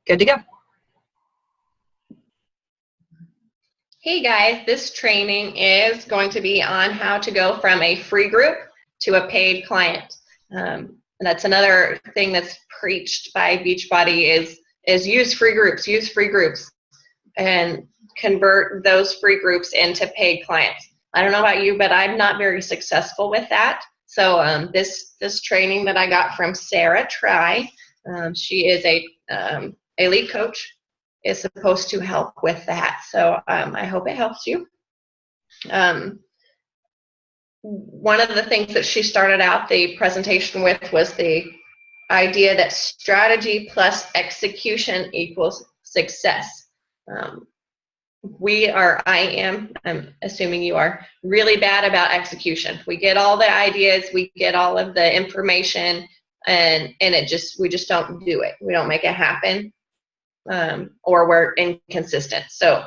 good to go. Hey guys, this training is going to be on how to go from a free group to a paid client. And that's another thing that's preached by Beachbody is use free groups, and convert those free groups into paid clients. I don't know about you, but I'm not very successful with that. So this training that I got from Sarah Try, she is a lead coach, is supposed to help with that. So I hope it helps you. One of the things that she started out the presentation with was the idea that strategy plus execution equals success. I'm assuming you are really bad about execution. We get all the ideas, we get all of the information, and we just don't do it. We don't make it happen, or we're inconsistent. So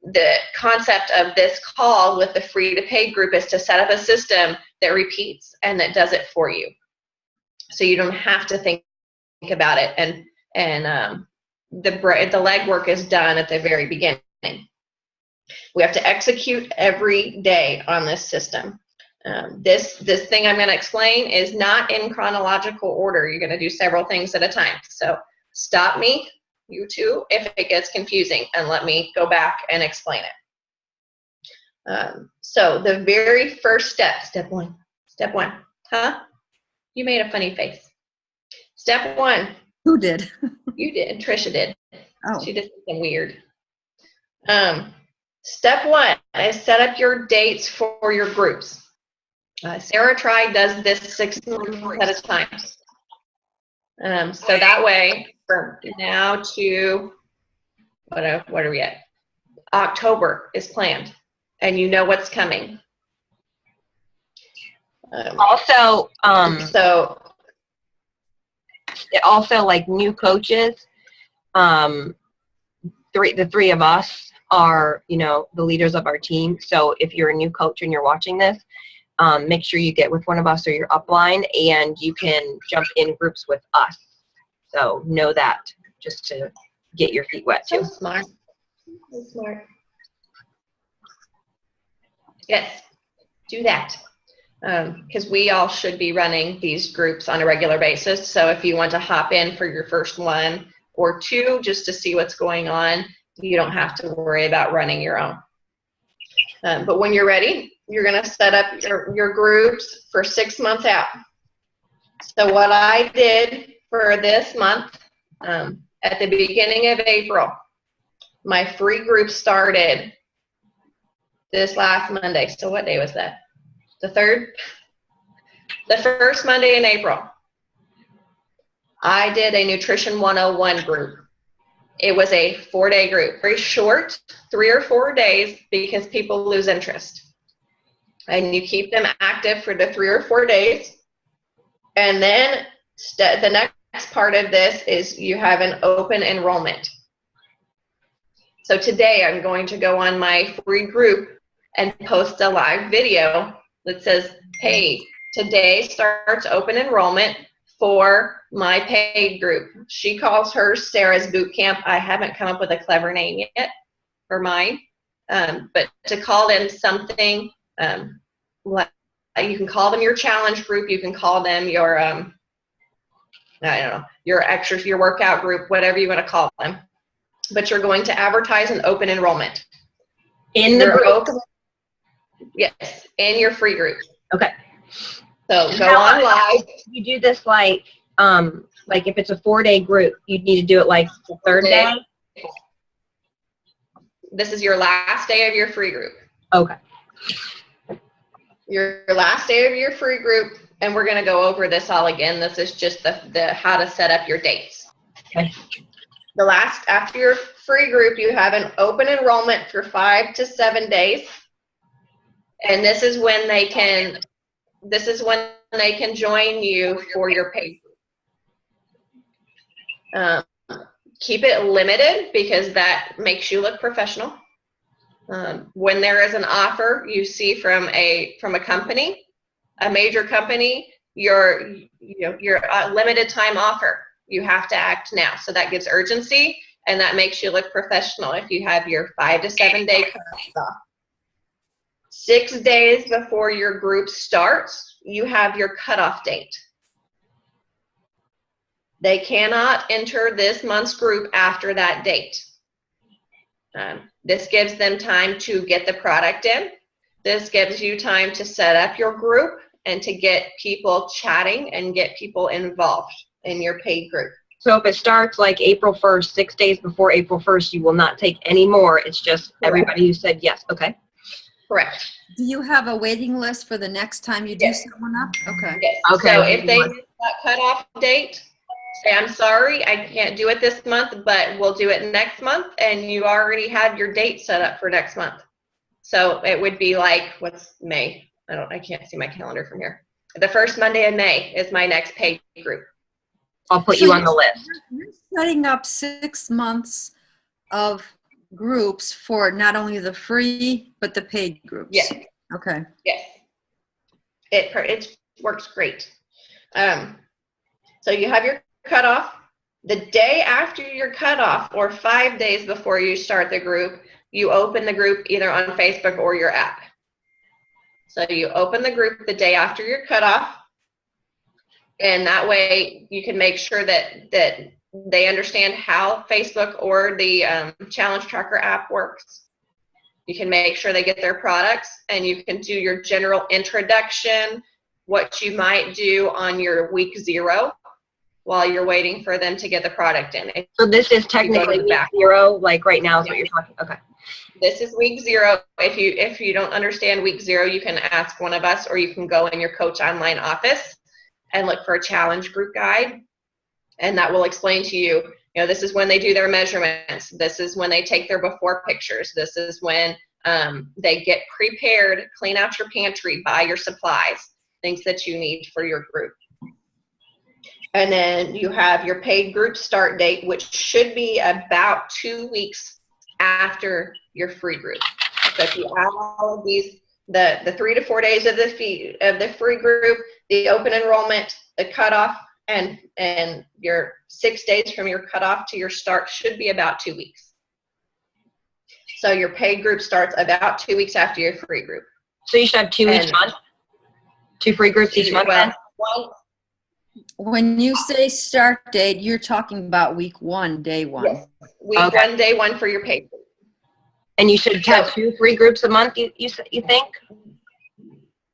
the concept of this call with the free to paid group is to set up a system that repeats and that does it for you. So you don't have to think about it, and the legwork is done at the very beginning. We have to execute every day on this system. This thing I'm going to explain is not in chronological order. You're going to do several things at a time. So stop me, you too, if it gets confusing, and let me go back and explain it. So the very first step one, huh? You made a funny face. Step one. Who did? You did. Trisha did. Oh. She did something weird. Step one is set up your dates for your groups. Sarah Try does this 6 months at a time. So that way, from now to, what are we at? October is planned, and you know what's coming. Also, like new coaches, the three of us are, the leaders of our team. So if you're a new coach and you're watching this, make sure you get with one of us or your upline, and you can jump in groups with us. So know that, just to get your feet wet too. So smart. So smart. Yes, do that. Because we all should be running these groups on a regular basis. So if you want to hop in for your first 1 or 2 just to see what's going on, you don't have to worry about running your own. But when you're ready, you're going to set up your groups for 6 months out. So what I did for this month, at the beginning of April, my free group started this last Monday. So what day was that? The 3rd? The first Monday in April. I did a Nutrition 101 group. It was a 4-day group, very short, 3 or 4 days, because people lose interest. And you keep them active for the 3 or 4 days. And then the next part of this is you have an open enrollment. So today I'm going to go on my free group and post a live video that says, hey, today starts open enrollment for my paid group. She calls hers Sarah's Boot Camp. I haven't come up with a clever name yet for mine, but to call them something, you can call them your challenge group. You can call them your, I don't know, your workout group, whatever you want to call them. But you're going to advertise an open enrollment. In the group? Yes, in your free group. Okay. So go on live. You do this like if it's a 4-day group, you'd need to do it like the 3rd day? This is your last day of your free group. Okay. Your last day of your free group, and we're going to go over this all again. This is just the how to set up your dates. Okay. After your free group, you have an open enrollment for 5 to 7 days. And this is when they can join you for your paid group. Keep it limited, because that makes you look professional. When there is an offer you see from a company, a major company, your limited time offer, You have to act now. So that gives urgency, and that makes you look professional if you have your 5 to 7 day cutoff. 6 days before your group starts, you have your cutoff date. They cannot enter this month's group after that date. This gives them time to get the product in. This gives you time to set up your group and to get people chatting and get people involved in your paid group. So if it starts like April 1st, 6 days before April 1st, you will not take any more. It's just everybody who said yes. Okay. Correct. Do you have a waiting list for the next time you do set one up? Okay. Yes. Okay. So if they miss that cutoff date, say, I'm sorry, I can't do it this month, but we'll do it next month, and you already had your date set up for next month. So it would be like, what's May? I can't see my calendar from here. The first Monday in May is my next paid group. I'll put you on the list. You're setting up 6 months of groups for not only the free, but the paid groups. Yes. Okay. Yes. It works great. So you have your cutoff. The day after your cutoff, or 5 days before you start the group, you open the group either on Facebook or your app. So you open the group the day after your cutoff, and that way you can make sure that they understand how Facebook or the Challenge Tracker app works. You can make sure they get their products, and you can do your general introduction, what you might do on your week 0 while you're waiting for them to get the product in. So this is technically week 0, like right now is what you're talking. Okay. This is week 0. If you don't understand week 0, you can ask one of us, or you can go in your Coach Online office and look for a challenge group guide, and that will explain to you, this is when they do their measurements. This is when they take their before pictures. This is when they get prepared, clean out your pantry, buy your supplies, things that you need for your group. And then you have your paid group start date, which should be about 2 weeks after your free group. So if you add all of these, the 3 to 4 days of the free group, the open enrollment, the cutoff, and your 6 days from your cutoff to your start should be about 2 weeks. So your paid group starts about 2 weeks after your free group. So you should have 2 each month? 2 free groups each month then? When you say start date, you're talking about week 1, day 1. Yes. Week 1, day 1 for your paid group. And you should have 2 free groups a month, you think?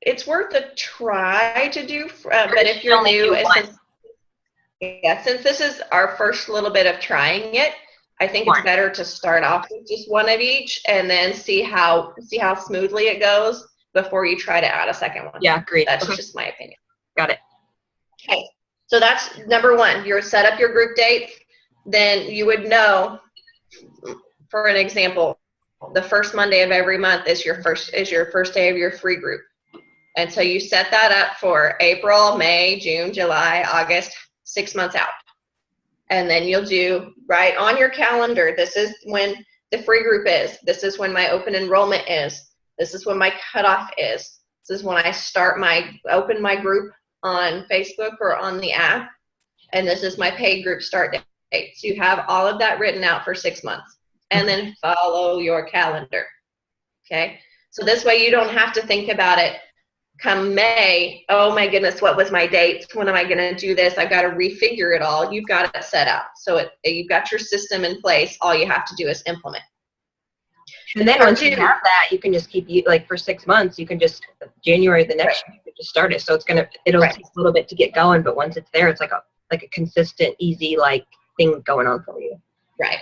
It's worth a try to do, but if you're new, since this is our first little bit of trying it, I think it's better to start off with just 1 of each and then see how smoothly it goes before you try to add a second one. Yeah, great. That's just my opinion. Got it. Okay, so that's number 1. You're set up your group dates. Then you would know, for an example, the first Monday of every month is your first day of your free group. And so you set that up for April, May, June, July, August, 6 months out. And then you'll do right on your calendar, this is when the free group is. This is when my open enrollment is. This is when my cutoff is. This is when I open my group on Facebook or on the app. And this is my paid group start date. So you have all of that written out for 6 months. And then follow your calendar. Okay? So this way you don't have to think about it come May. Oh my goodness, what was my date? When am I going to do this? I've got to refigure it all. You've got it set out. So you've got your system in place. All you have to do is implement. And then once you have that, you can just keep, like for 6 months, you can just, January the next year, you can just start it. So it'll take a little bit to get going, but once it's there, it's like a consistent, easy, thing going on for you. Right.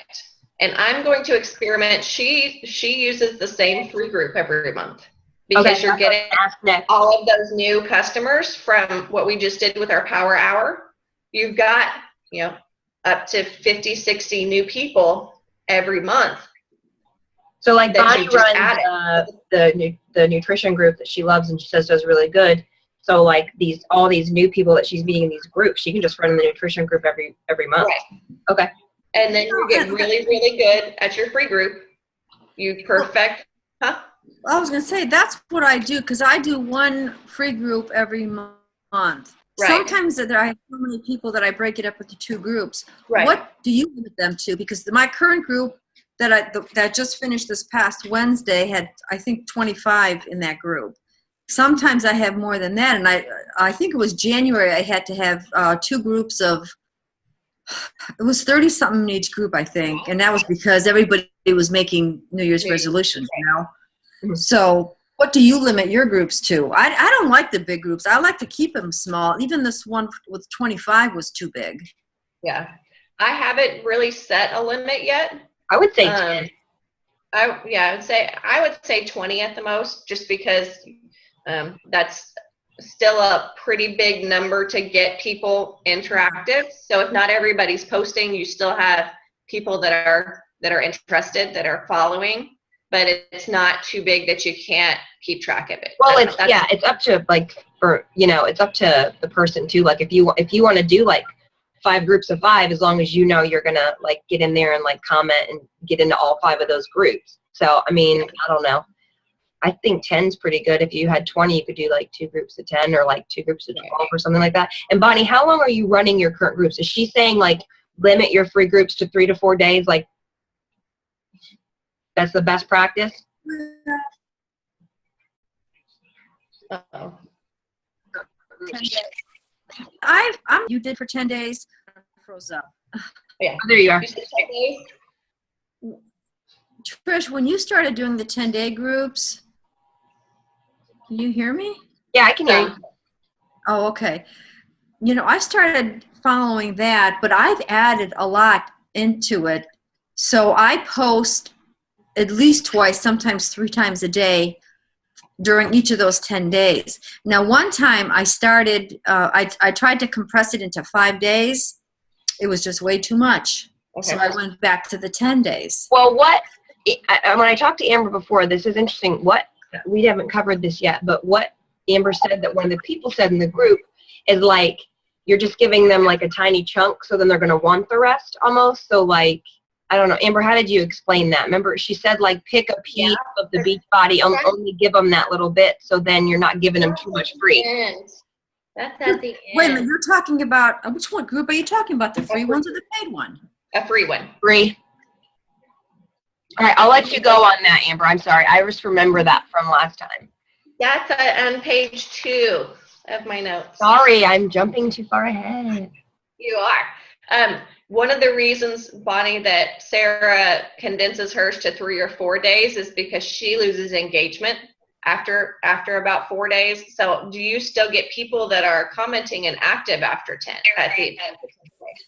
And I'm going to experiment. She uses the same free group every month because you're getting all of those new customers from what we just did with our Power Hour. You've got, up to 50, 60 new people every month. So Bonnie runs the nutrition group that she loves and she says does really good. So all these new people that she's meeting in these groups, she can just run the nutrition group every month. Right. Okay. And then you get really, really good at your free group. You perfect, huh? I was going to say, that's what I do, because I do 1 free group every month. Right. Sometimes I have so many people that I break it up into 2 groups. Right. What do you limit them to? Because my current group that just finished this past Wednesday had, I think, 25 in that group. Sometimes I have more than that, and I think it was January I had to have 2 groups of, it was 30-something in each group, I think, and that was because everybody was making New Year's resolutions, you know? Mhm. So what do you limit your groups to? I don't like the big groups. I like to keep them small. Even this one with 25 was too big. Yeah. I haven't really set a limit yet. I would say 10. I would say 20 at the most, just because that's still a pretty big number to get people interactive. So if not everybody's posting, you still have people that are interested, that are following, but it's not too big that you can't keep track of it. Well, it's up to it's up to the person too. Like if you want to do like 5 groups of 5, as long as you know you're gonna like get in there and like comment and get into all 5 of those groups. So I mean, I don't know. I think 10's pretty good. If you had 20, you could do like 2 groups of 10 or like 2 groups of 12 or something like that. And Bonnie, how long are you running your current groups? Is she saying like limit your free groups to 3 to 4 days? Like that's the best practice? Uh-oh. 10 days. You did for 10 days. Froze up. Yeah. Oh, there you are. You said 10 days? Trish, when you started doing the 10-day groups, can you hear me? Yeah, I can hear you. Oh, okay. You know, I started following that, but I've added a lot into it. So I post at least twice, sometimes 3 times a day during each of those 10 days. Now, one time I started, I tried to compress it into 5 days. It was just way too much. Okay. So I went back to the 10 days. Well, when I talked to Amber before, this is interesting. We haven't covered this yet, but what Amber said that one of the people said in the group is like, you're just giving them like a tiny chunk, so then they're going to want the rest almost. So like, I don't know. Amber, how did you explain that? Remember, she said like pick a piece of the beach body, only give them that little bit, so then you're not giving them too much free. That's at the end. Wait a minute, you're talking about, which one group are you talking about? The free ones or the paid one? A free one. Free. All right, I'll let you go on that, Amber. I'm sorry. I just remember that from last time. That's on page 2 of my notes. Sorry, I'm jumping too far ahead. You are. One of the reasons, Bonnie, that Sarah condenses hers to 3 or 4 days is because she loses engagement after about 4 days. So do you still get people that are commenting and active after 10? At the end of the 10 days?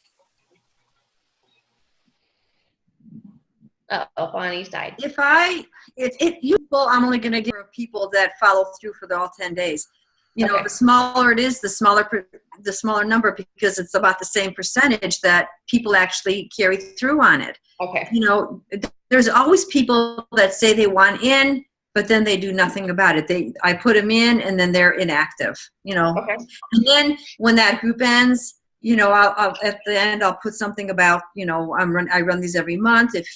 Bonnie's died. I'm only going to give people that follow through for all 10 days. You know, the smaller it is, the smaller number, because it's about the same percentage that people actually carry through on it. Okay. You know, there's always people that say they want in, but then they do nothing about it. I put them in, and then they're inactive. You know, Okay. and then when that group ends, you know, I'll at the end I'll put something about, you know, I run these every month. If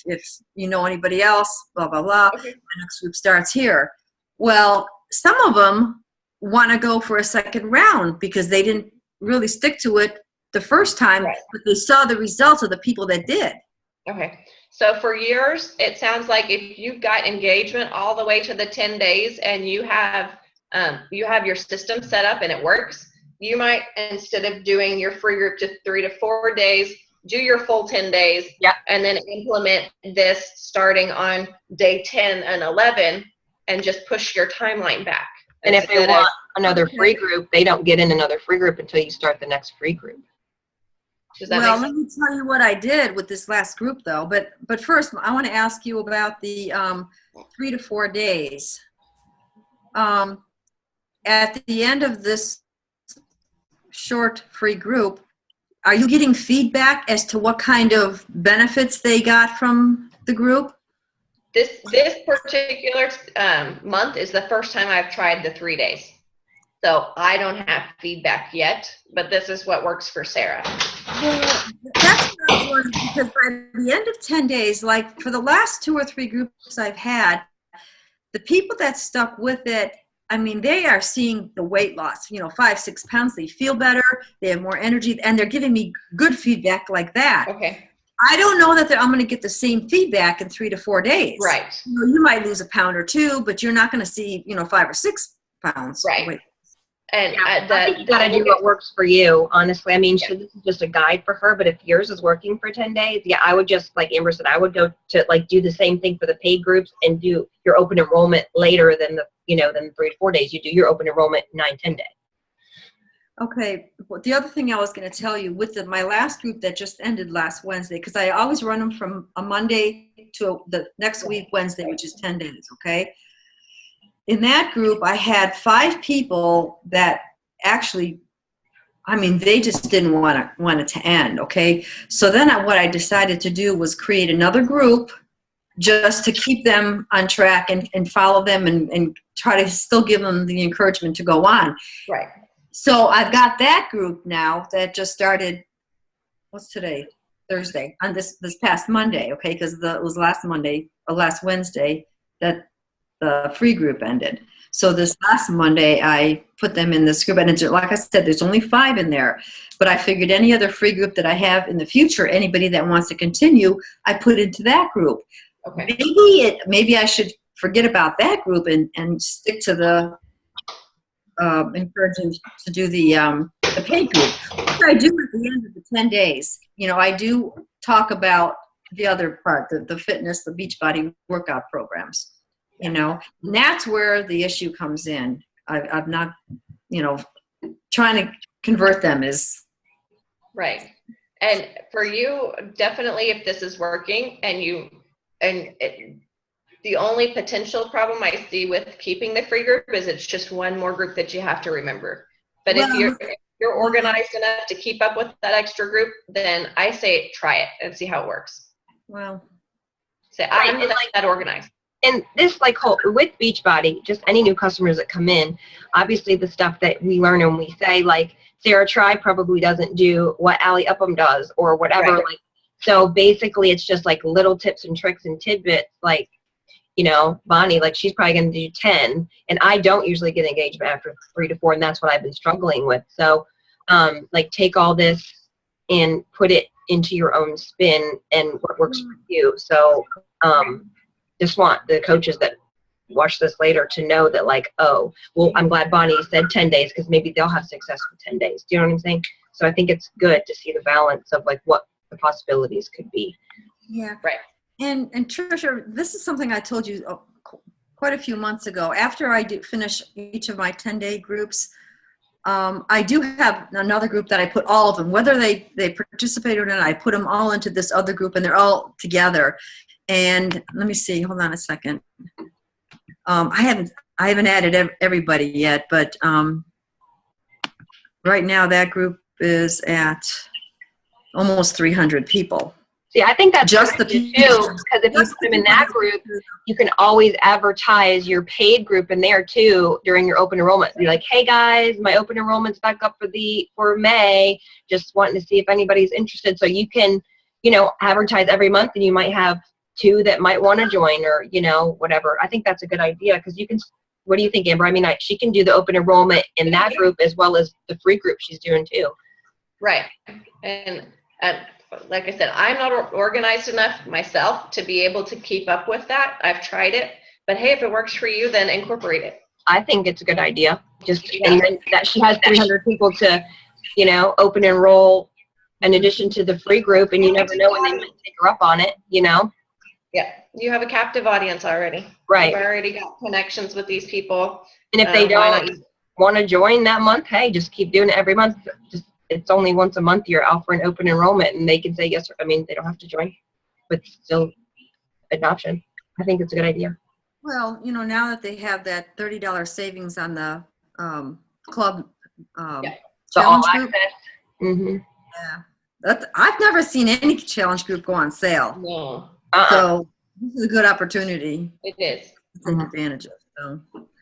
you know anybody else, blah blah blah. Okay. My next group starts here. Well, some of them want to go for a second round because they didn't really stick to it the first time, Right. but they saw the results of the people that did. Okay. So for yours, it sounds like if you've got engagement all the way to the 10 days and you have your system set up and it works, you might, instead of doing your free group to 3 to 4 days, do your full 10 days. Yep. And then implement this starting on day 10 and 11 and just push your timeline back. And if they want another free group, they don't get in another free group until you start the next free group. Does that Well, make let me tell you what I did with this last group, though. But first, I want to ask you about the 3 to 4 days. At the end of this short free group, are you getting feedback as to what kind of benefits they got from the group? This particular month is the first time I've tried the 3 days. So I don't have feedback yet, but this is what works for Sarah. Well, that's what I was wondering, because by the end of 10 days, like for the last 2 or 3 groups I've had, the people that stuck with it, I mean, they are seeing the weight loss, 5-6 pounds. They feel better. They have more energy, and they're giving me good feedback like that. Okay. I don't know that I'm going to get the same feedback in 3 to 4 days. Right. You might lose a pound or 2, but you're not going to see, 5 or 6 pounds. Right. Weight. And I think you gotta do what works for you, honestly. I mean, Yeah. this is just a guide for her, but if yours is working for 10 days, yeah, I would just, like Amber said, I would go to, like, do the same thing for the paid groups and do your open enrollment later than the 3 to 4 days. You do your open enrollment 9-10 days. Okay. Well, the other thing I was going to tell you with my last group that just ended last Wednesday, because I always run them from a Monday to the next week, Wednesday, which is 10 days. Okay. In that group, I had 5 people that actually, I mean, they just didn't want it to end. Okay. So then what I decided to do was create another group just to keep them on track and follow them and try to still give them the encouragement to go on. Right. So I've got that group now that just started, what's today? Thursday, on this past Monday, okay? Because it was last Wednesday that the free group ended. So this last Monday, I put them in this group. And like I said, there's only 5 in there. But I figured any other free group that I have in the future, anybody that wants to continue, I put into that group. Okay. Maybe I should forget about that group and stick to the encouraging to do the paid group. What I do at the end of the 10 days, I do talk about the other part, the fitness, the Beachbody workout programs, and that's where the issue comes in. I've not, trying to convert them is. Right. And for you, definitely if this is working the only potential problem I see with keeping the free group is it's just one more group that you have to remember. But if you're organized enough to keep up with that extra group, then I say try it and see how it works. Well, Say, I'm not that organized. And this, with Beachbody, just any new customers that come in, obviously the stuff that we learn and we say, like, Sarah Tri probably doesn't do what Allie Upham does or whatever. Right. So basically it's just like little tips and tricks and tidbits, like, Bonnie, like, she's probably going to do 10, and I don't usually get engagement after 3 to 4, and that's what I've been struggling with. So, take all this and put it into your own spin and what works for you. So, just want the coaches that watch this later to know that, I'm glad Bonnie said 10 days because maybe they'll have success for 10 days. Do you know what I'm saying? So I think it's good to see the balance of, what the possibilities could be. Yeah. Right. And Tricia, this is something I told you quite a few months ago. After I finish each of my 10-day groups, I do have another group that I put all of them, whether they participate or not, I put them all into this other group, and they're all together. And let me see, hold on a second. I haven't added everybody yet, but right now that group is at almost 300 people. See, I think that's just the people too, because if you put them in that group, you can always advertise your paid group in there too during your open enrollment. Be like, hey guys, my open enrollment's back up for May. Just wanting to see if anybody's interested. So you can, advertise every month, and you might have 2 that might want to join, or whatever. I think that's a good idea because you can. What do you think, Amber? I mean, she can do the open enrollment in that group as well as the free group she's doing too. Right. And like I said, I'm not organized enough myself to be able to keep up with that. I've tried it, but hey, if it works for you, then incorporate it. I think it's a good idea. And then that she has 300 people to, open enroll in addition to the free group, and you never know when they might take her up on it, Yeah, you have a captive audience already. Right. You've already got connections with these people. And if they don't want to join that month, hey, just keep doing it every month. It's only once a month you're out for an open enrollment, and they can say yes. They don't have to join, but still an option. I think it's a good idea. Well, now that they have that $30 savings on the club challenge group. Mm-hmm. Yeah. I've never seen any challenge group go on sale. No. So this is a good opportunity. It is. To take advantage of. So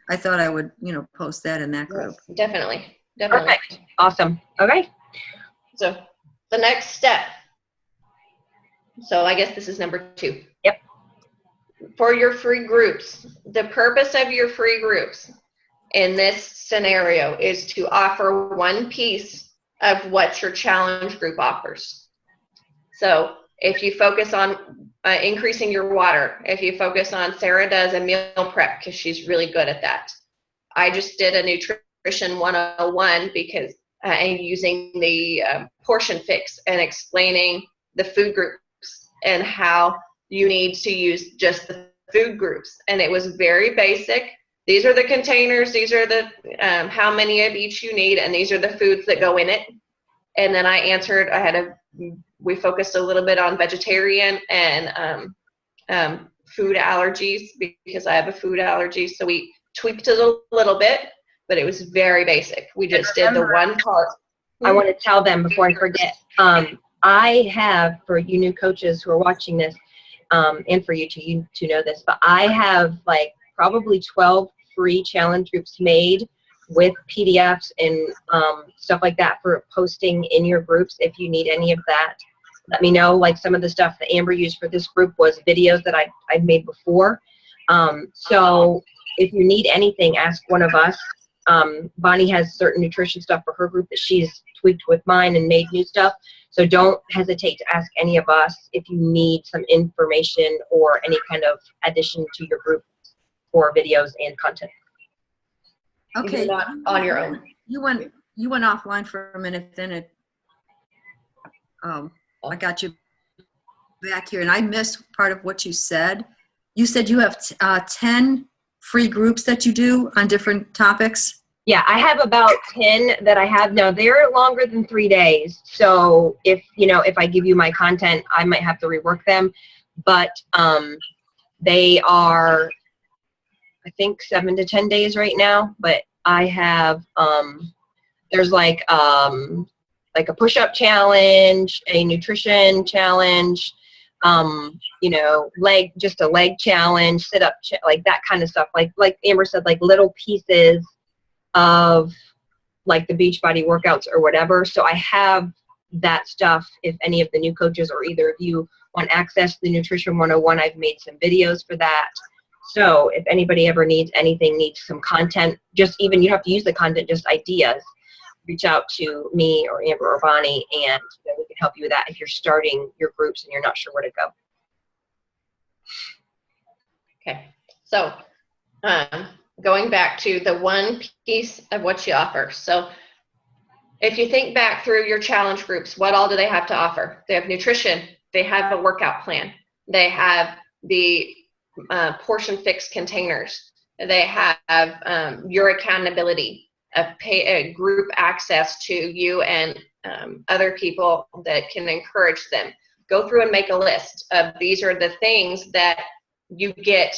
I thought I would, post that in that group. Yes, definitely. Perfect. Awesome. Okay. So the next step. So I guess this is number 2. Yep. For your free groups, the purpose of your free groups in this scenario is to offer one piece of what your challenge group offers. So if you focus on increasing your water, if you focus on, Sarah does a meal prep because she's really good at that. I just did a nutrition 101 because and using the portion fix and explaining the food groups and how you need to use just the food groups. And it was very basic. These are the containers, these are the how many of each you need, and these are the foods that go in it. And then I answered, we focused a little bit on vegetarian and food allergies because I have a food allergy. So we tweaked it a little bit, but it was very basic. We just did the one part. I want to tell them before I forget. I have, for you new coaches who are watching this, and for you to know this, but I have like probably 12 free challenge groups made with PDFs and stuff like that for posting in your groups. If you need any of that, let me know. Like some of the stuff that Amber used for this group was videos that I've made before. So if you need anything, ask one of us. Bonnie has certain nutrition stuff for her group that she's tweaked with mine and made new stuff. So don't hesitate to ask any of us if you need some information or any kind of addition to your group for videos and content. Okay. You're not on your own. You went offline for a minute, then I got you back here, and I missed part of what you said. You said you have 10 free groups that you do on different topics? Yeah, I have about 10 that I have now. They're longer than 3 days. So if I give you my content, I might have to rework them. But they are, I think, 7 to 10 days right now. But I have, there's like a push-up challenge, a nutrition challenge, just a leg challenge, sit-up, like that kind of stuff. Like Amber said, like little pieces of like the Beachbody workouts or whatever. So I have that stuff if any of the new coaches or either of you want access to the Nutrition 101. I've made some videos for that. So if anybody ever needs anything, needs some content, just even you have to use the content, just ideas, reach out to me or Amber or Bonnie, and we can help you with that if you're starting your groups and you're not sure where to go. Okay, so going back to the one piece of what you offer. So if you think back through your challenge groups, what all do they have to offer? They have nutrition, they have a workout plan, they have the portion fix containers, they have your accountability, a group access to you and other people that can encourage them. Go through and make a list of these are the things that you get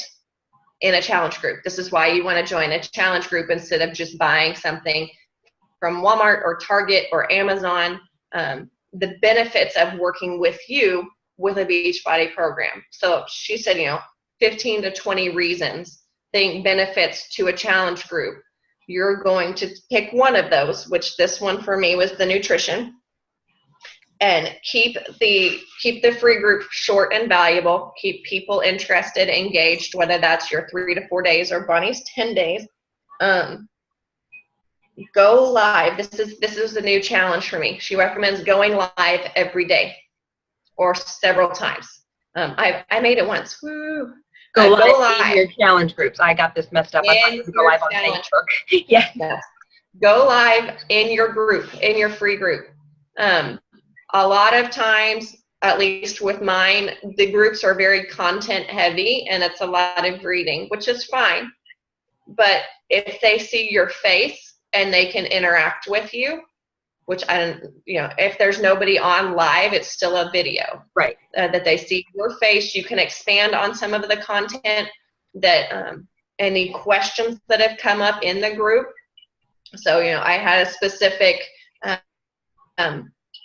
in a challenge group. This is why you want to join a challenge group instead of just buying something from Walmart or Target or Amazon. The benefits of working with you with a Beachbody program. So she said, 15 to 20 reasons, benefits to a challenge group. You're going to pick one of those, which this one for me was the nutrition, and keep the free group short and valuable. Keep people interested, engaged, whether that's your 3 to 4 days or Bonnie's 10 days. Go live. This is a new challenge for me. She recommends going live every day or several times. I made it once. Woo. Go live in your challenge groups. I got this messed up. I thought you could go live on Facebook. Yes. Go live in your group, in your free group. A lot of times, at least with mine, the groups are very content heavy and it's a lot of reading, which is fine. But if they see your face and they can interact with you, which if there's nobody on live, it's still a video. Right. That they see your face, you can expand on some of the content that any questions that have come up in the group. So, I had a specific,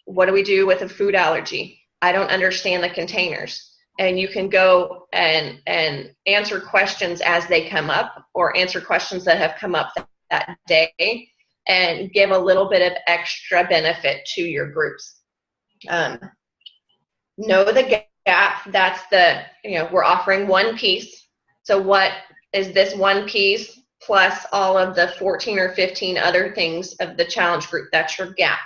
what do we do with a food allergy? I don't understand the containers. And you can go and answer questions as they come up or answer questions that have come up that day, and give a little bit of extra benefit to your groups. Know the gap. That's we're offering one piece. So what is this one piece plus all of the 14 or 15 other things of the challenge group. That's your gap.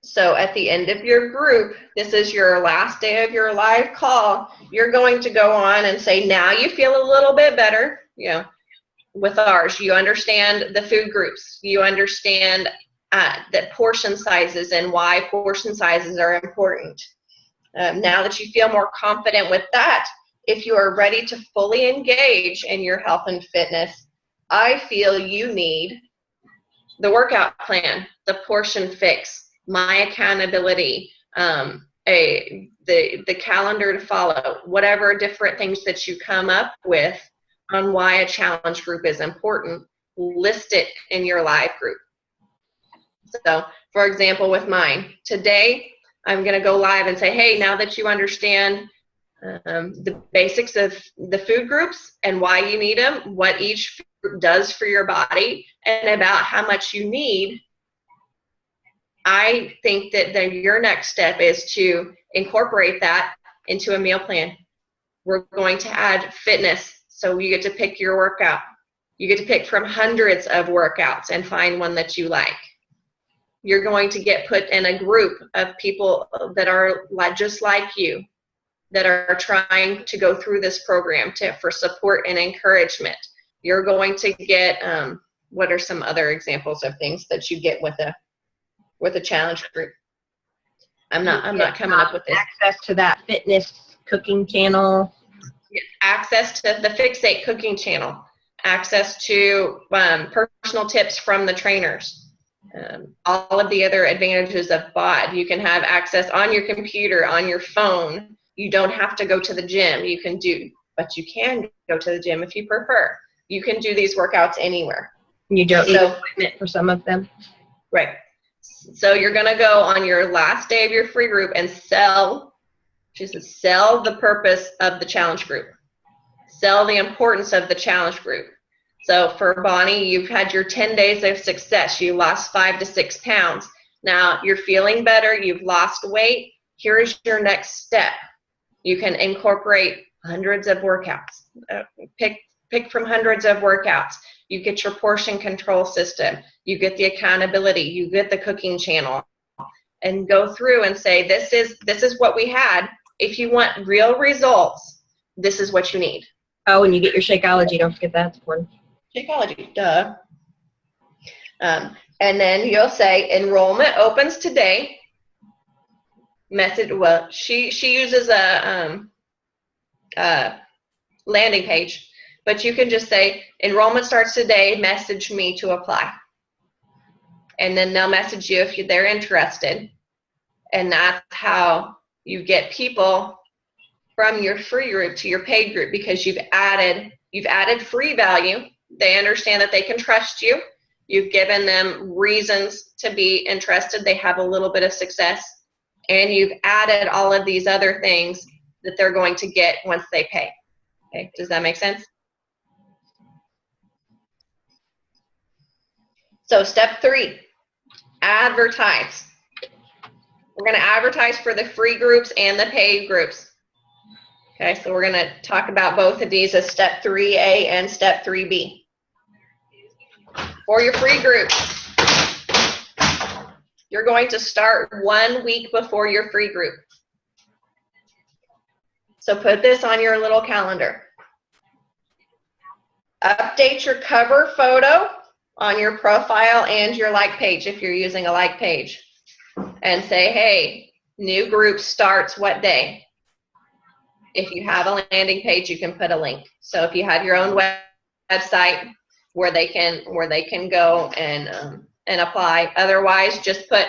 So at the end of your group, this is your last day of your live call, you're going to go on and say, now you feel a little bit better. You know, with ours, you understand the food groups. You understand that portion sizes and why portion sizes are important. Now that you feel more confident with that, if you are ready to fully engage in your health and fitness, I feel you need the workout plan, the portion fix, my accountability, the calendar to follow, whatever different things that you come up with on why a challenge group is important, list it in your live group. So, for example, with mine, today I'm going to go live and say, hey, now that you understand the basics of the food groups and why you need them, what each group does for your body, and about how much you need, I think that your next step is to incorporate that into a meal plan. We're going to add fitness, so you get to pick your workout. You get to pick from hundreds of workouts and find one that you like. You're going to get put in a group of people that are just like you, that are trying to go through this program for support and encouragement. You're going to get, what are some other examples of things that you get with a challenge group? I'm not coming up with this. Access to that fitness cooking channel. Access to the Fixate cooking channel. Access to personal tips from the trainers. All of the other advantages of BOD. You can have access on your computer, on your phone. You don't have to go to the gym. But you can go to the gym if you prefer. You can do these workouts anywhere. You don't need equipment for some of them. Right. So you're going to go on your last day of your free group and sell the purpose of the challenge group. Sell the importance of the challenge group. So for Bonnie, you've had your 10 days of success. You lost 5 to 6 pounds. Now you're feeling better. You've lost weight. Here is your next step. You can incorporate hundreds of workouts. Pick from hundreds of workouts. You get your portion control system. You get the accountability. You get the cooking channel. And go through and say, this is what we had. If you want real results, this is what you need. Oh, and you get your Shakeology. Don't forget that one. Shakeology, duh. And then you'll say, enrollment opens today. She uses a landing page, but you can just say, enrollment starts today, message me to apply. And then they'll message you if they're interested. And that's how you get people from your free group to your paid group, because you've added free value. They understand that they can trust you. You've given them reasons to be interested. They have a little bit of success. And you've added all of these other things that they're going to get once they pay. Okay, does that make sense? So step 3, advertise. We're going to advertise for the free groups and the paid groups. Okay, so we're going to talk about both of these as step 3A and step 3B. For your free group, you're going to start 1 week before your free group. So put this on your little calendar. Update your cover photo on your profile and your like page if you're using a like page. And say, hey, new group starts what day? If you have a landing page, you can put a link. So if you have your own website where they can go and apply. Otherwise, just put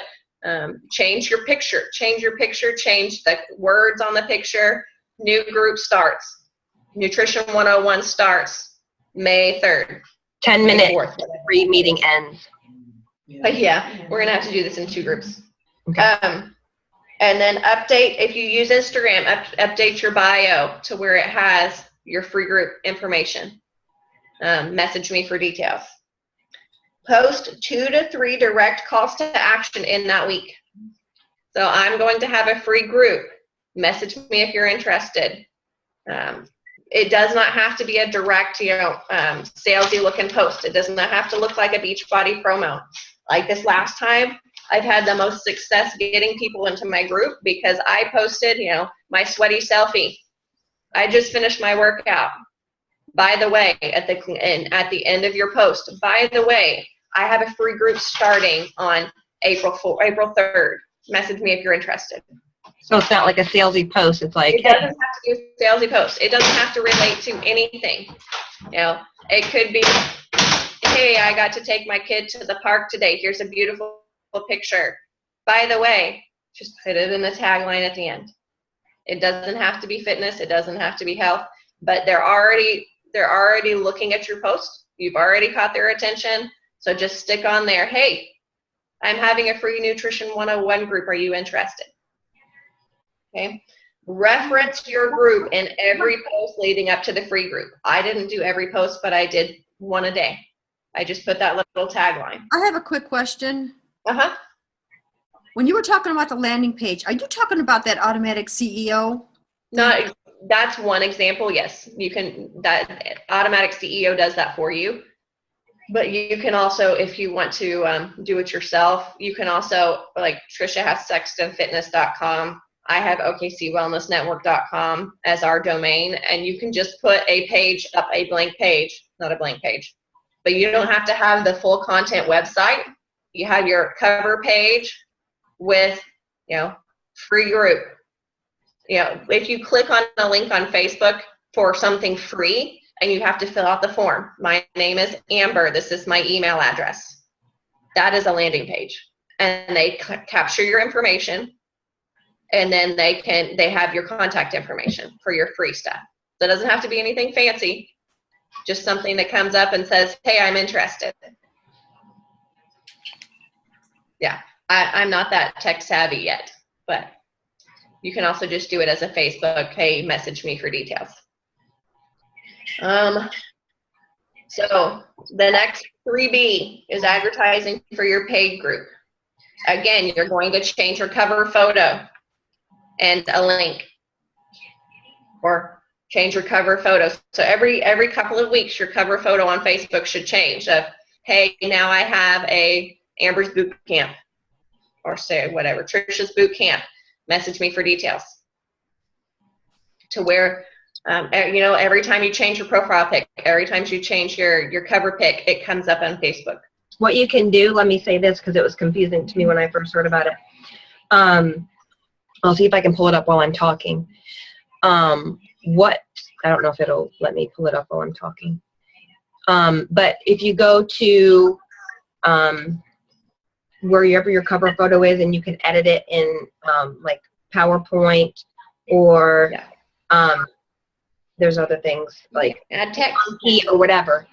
change your picture, change the words on the picture. New group starts. Nutrition 101 starts May 3rd. 10 minutes. Free meeting ends. But yeah, we're gonna have to do this in 2 groups. Okay. And then update, if you use Instagram, update your bio to where it has your free group information. Message me for details. Post 2 to 3 direct calls to action in that week. So I'm going to have a free group. Message me if you're interested. It does not have to be a direct, salesy looking post. It does not have to look like a Beachbody promo. Like this last time, I've had the most success getting people into my group because I posted, my sweaty selfie. I just finished my workout. By the way, at the end of your post, by the way, I have a free group starting on April 3rd. Message me if you're interested. So it's not like a salesy post. It's like, it doesn't have to be a salesy post. It doesn't have to relate to anything. It could be, hey, I got to take my kid to the park today. Here's a beautiful picture. By the way, just put it in the tagline at the end. It doesn't have to be fitness. It doesn't have to be health. But they're already looking at your post. You've already caught their attention. So just stick on there. Hey, I'm having a free Nutrition 101 group. Are you interested? Okay. Reference your group in every post leading up to the free group. I didn't do every post, but I did one a day. I just put that little tagline. I have a quick question. Uh-huh. When you were talking about the landing page, are you talking about that automatic CEO? No, that's one example. Yes, you can. That automatic CEO does that for you. But you can also, if you want to do it yourself, you can also, like Trisha has sextonfitness.com. I have OKCWellnessNetwork.com as our domain, and you can just put a page up, a blank page, not a blank page. But you don't have to have the full content website. You have your cover page with, free group. If you click on a link on Facebook for something free and you have to fill out the form, my name is Amber, this is my email address. That is a landing page. And they capture your information, and then they have your contact information for your free stuff. So it doesn't have to be anything fancy, just something that comes up and says, hey, I'm interested. Yeah, I'm not that tech savvy yet, but you can also just do it as a Facebook, hey, message me for details. So the next 3B is advertising for your paid group. Again, you're going to change your cover photo and a link, or change your cover photo. So every couple of weeks, your cover photo on Facebook should change. Hey, now I have a Amber's Boot Camp, or say whatever, Trisha's Boot Camp. Message me for details. To where, every time you change your profile pic, every time you change your cover pic, it comes up on Facebook. what you can do, let me say this because it was confusing to me when I first heard about it. I'll see if I can pull it up while I'm talking. I don't know if it'll let me pull it up while I'm talking. But if you go to wherever your cover photo is, and you can edit it in like PowerPoint, or there's other things like add text or whatever.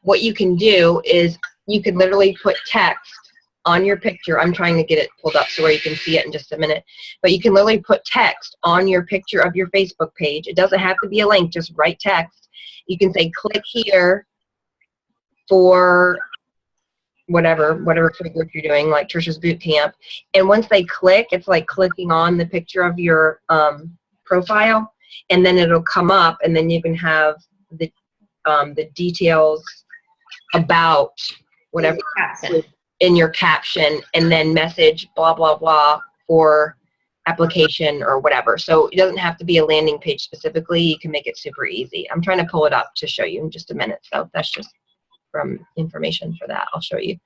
What you can do is you can literally put text on your picture. I'm trying to get it pulled up so where you can see it in just a minute. But you can literally put text on your picture of your Facebook page. It doesn't have to be a link, just write text. You can say, click here for whatever free group you're doing, like Trisha's Boot Camp. And once they click, it's like clicking on the picture of your profile, and then it'll come up, and then you can have the details about whatever in your caption, and then message blah blah blah for application or whatever. So it doesn't have to be a landing page specifically. You can make it super easy. I'm trying to pull it up to show you in just a minute. So that's just from information for that. I'll show you.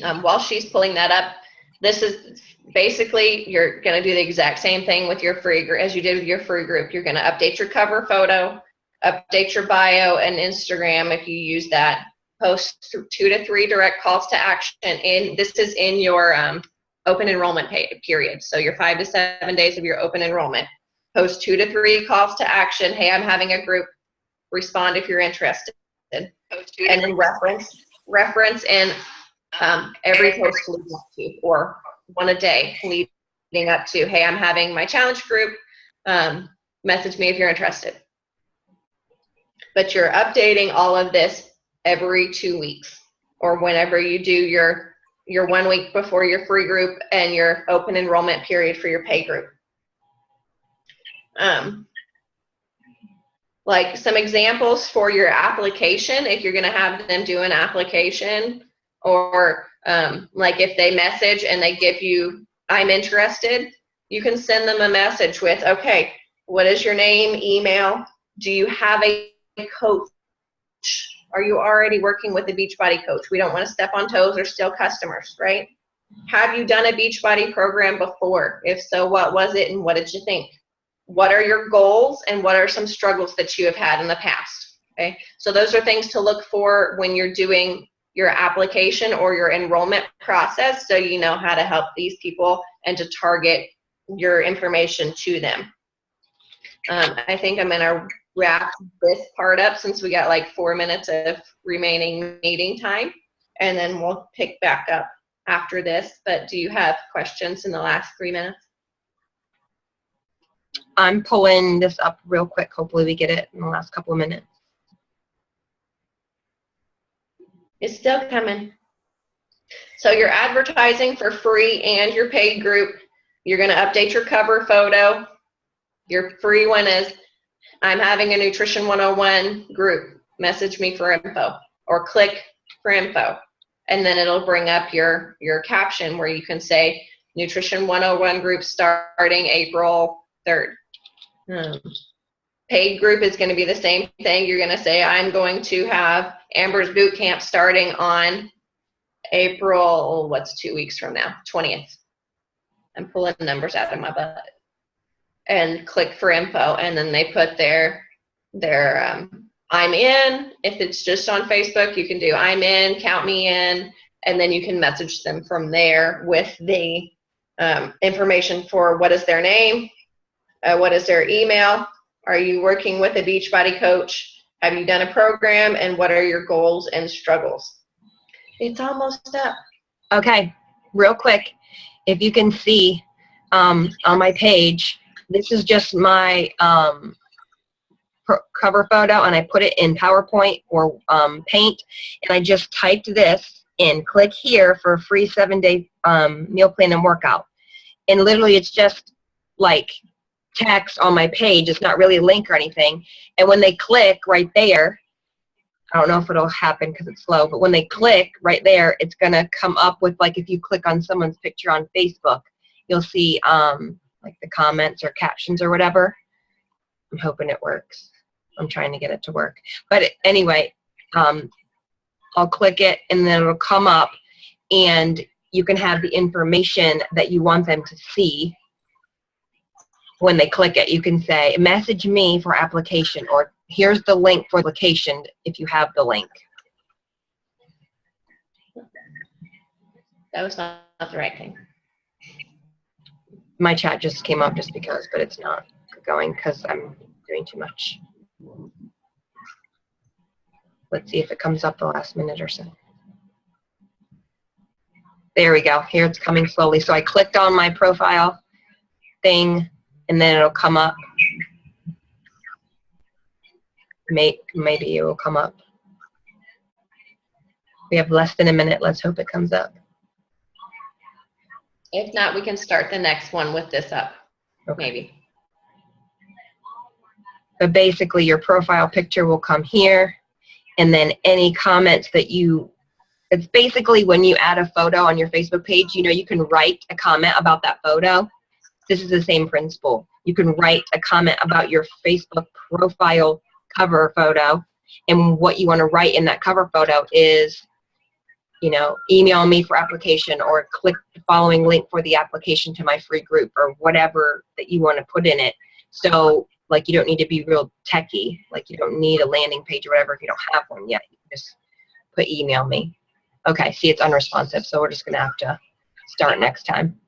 While she's pulling that up, this is basically, you're going to do the exact same thing with your free group as you did with your free group. You're going to update your cover photo, update your bio and Instagram if you use that, post 2 to 3 direct calls to action. This is in your open enrollment period. So your 5 to 7 days of your open enrollment. Post 2 to 3 calls to action. Hey, I'm having a group. Respond if you're interested. And then reference in every post leading up to, or one a day leading up to, hey, I'm having my challenge group. Message me if you're interested. But you're updating all of this every 2 weeks, or whenever you do your 1 week before your free group and your open enrollment period for your pay group. like some examples for your application, if you're going to have them do an application, or like if they message and they give you, I'm interested, you can send them a message with, okay, what is your name, email, do you have a coach? Are you already working with a Beachbody coach? We don't want to step on toes or steal customers, right? Have you done a Beachbody program before? If so, what was it and what did you think? What are your goals and what are some struggles that you have had in the past? Okay, so those are things to look for when you're doing your application or your enrollment process, so you know how to help these people and to target your information to them. I think I'm going to wrap this part up since we got like 4 minutes of remaining meeting time, and then we'll pick back up after this. But do you have questions in the last 3 minutes? I'm pulling this up real quick. Hopefully we get it in the last couple of minutes. It's still coming. So you're advertising for free and your paid group. You're going to update your cover photo. Your free one is, I'm having a Nutrition 101 group. Message me for info, or click for info. And then it'll bring up your caption where you can say Nutrition 101 group starting April 3rd. Paid group is going to be the same thing. You're going to say, I'm going to have Amber's boot camp starting on April, what's 2 weeks from now, 20th. I'm pulling numbers out of my butt. And click for info, and then they put their I'm in. If it's just on Facebook, you can do I'm in, count me in, and then you can message them from there with the information for what is their name, what is their email, are you working with a Beachbody coach, have you done a program, and what are your goals and struggles. It's almost up. Okay, real quick, if you can see on my page, this is just my cover photo, and I put it in PowerPoint or Paint, and I just typed this in. Click here for a free 7-day meal plan and workout. And literally it's just like text on my page. It's not really a link or anything. And when they click right there, I don't know if it'll happen because it's slow, but when they click right there, it's going to come up with, like, if you click on someone's picture on Facebook, you'll see like the comments or captions or whatever. I'm hoping it works. I'm trying to get it to work. But anyway, I'll click it, and then it'll come up, and you can have the information that you want them to see. When they click it, you can say, message me for application, or here's the link for application if you have the link. That was not the right thing. My chat just came up just because, but it's not going because I'm doing too much. Let's see if it comes up the last minute or so. There we go. Here it's coming slowly. So I clicked on my profile thing, and then it'll come up. Maybe it will come up. We have less than a minute. Let's hope it comes up. If not, we can start the next one with this up. Okay. Maybe. But basically, your profile picture will come here, and then any comments that you, it's basically when you add a photo on your Facebook page, you know, you can write a comment about that photo. This is the same principle. You can write a comment about your Facebook profile cover photo, and what you want to write in that cover photo is, you know, email me for application, or click the following link for the application to my free group, or whatever that you want to put in it. So, like, you don't need to be real techie. Like, you don't need a landing page or whatever if you don't have one yet. You can just put email me. Okay, see, it's unresponsive, so we're just going to have to start next time.